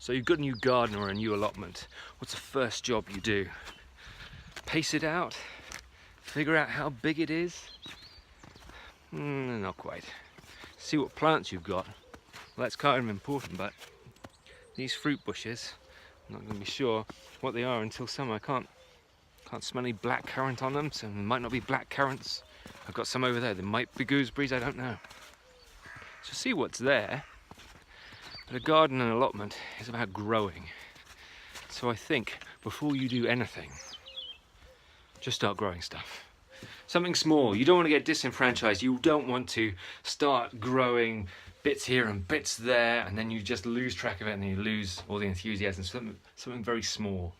So you've got a new garden or a new allotment. What's the first job you do? Pace it out? Figure out how big it is? Not quite. See what plants you've got. Well, that's kind of important, but these fruit bushes, I'm not going to be sure what they are until summer. I can't smell any black currant on them, so there might not be black currants. I've got some over there. There might be gooseberries, I don't know. So see what's there. But a garden and allotment is about growing. So I think before you do anything, just start growing stuff. Something small. You don't want to get disenfranchised. You don't want to start growing bits here and bits there, and then you just lose track of it and you lose all the enthusiasm. Something very small.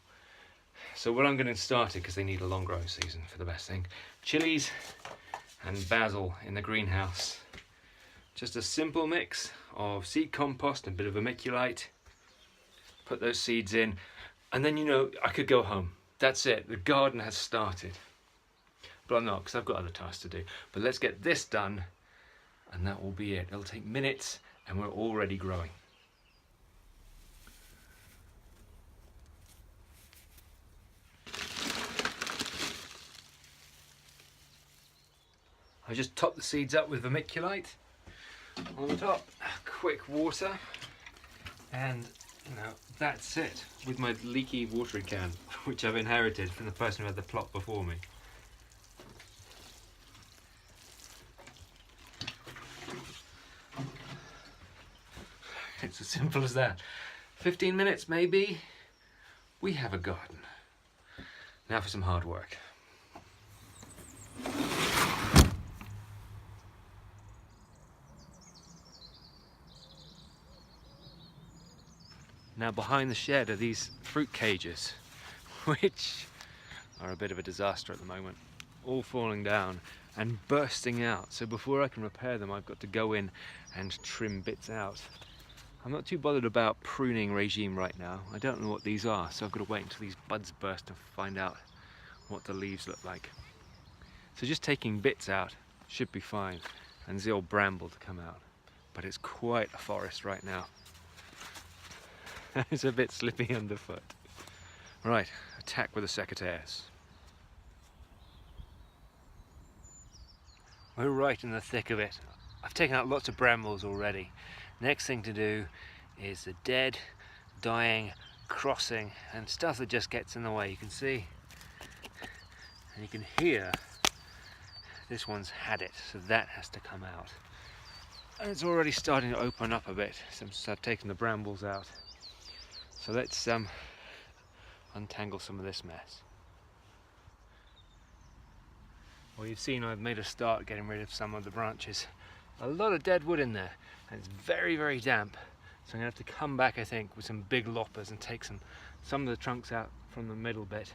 So what I'm going to start it, because they need a long growing season for the best thing, chilies and basil in the greenhouse. Just a simple mix of seed compost and a bit of vermiculite. Put those seeds in, and then I could go home. That's it. The garden has started. But I'm not, because I've got other tasks to do. But let's get this done, and that will be it. It'll take minutes, and we're already growing. I just top the seeds up with vermiculite on the top, quick water, and that's it, with my leaky watering can, which I've inherited from the person who had the plot before me. It's as simple as that. 15 minutes maybe, we have a garden. Now for some hard work. Now behind the shed are these fruit cages, which are a bit of a disaster at the moment. All falling down and bursting out. So before I can repair them, I've got to go in and trim bits out. I'm not too bothered about pruning regime right now. I don't know what these are, so I've got to wait until these buds burst to find out what the leaves look like. So just taking bits out should be fine, and the old bramble to come out. But it's quite a forest right now. It's a bit slippy underfoot. Right, attack with the secateurs. We're right in the thick of it. I've taken out lots of brambles already. Next thing to do is the dead, dying, crossing, and stuff that just gets in the way. You can see, and you can hear, this one's had it, so that has to come out. And it's already starting to open up a bit since I've taken the brambles out. So let's untangle some of this mess. Well, you've seen I've made a start getting rid of some of the branches. A lot of dead wood in there, and it's very, very damp. So I'm going to have to come back, I think, with some big loppers and take some of the trunks out from the middle bit.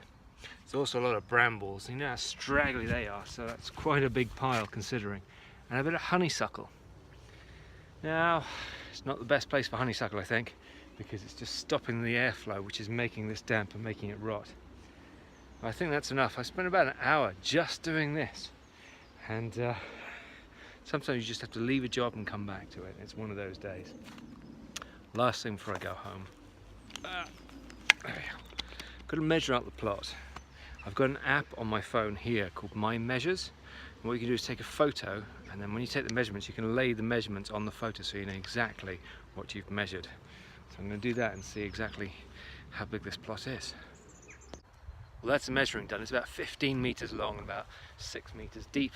There's also a lot of brambles. You know how straggly they are, so that's quite a big pile considering. And a bit of honeysuckle. Now, it's not the best place for honeysuckle, I think, because it's just stopping the airflow, which is making this damp and making it rot. I think that's enough. I spent about an hour just doing this, and sometimes you just have to leave a job and come back to it. It's one of those days. Last thing before I go home. There we go. Got to measure out the plot. I've got an app on my phone here called My Measures. And what you can do is take a photo, and then when you take the measurements, you can lay the measurements on the photo so you know exactly what you've measured. So I'm going to do that and see exactly how big this plot is. Well, that's the measuring done. It's about 15 meters long, about 6 meters deep.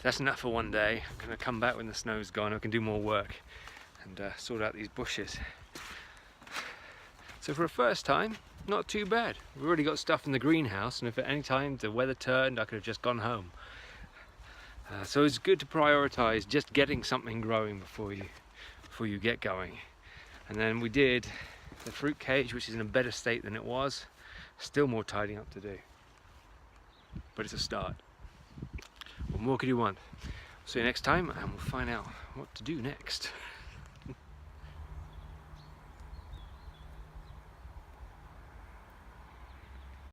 That's enough for one day. I'm going to come back when the snow's gone. I can do more work and sort out these bushes. So for a first time, not too bad. We've already got stuff in the greenhouse, and if at any time the weather turned, I could have just gone home. So it's good to prioritize just getting something growing before you get going. And then we did the fruit cage, which is in a better state than it was. Still more tidying up to do, but it's a start. What more could you want? See you next time, and we'll find out what to do next.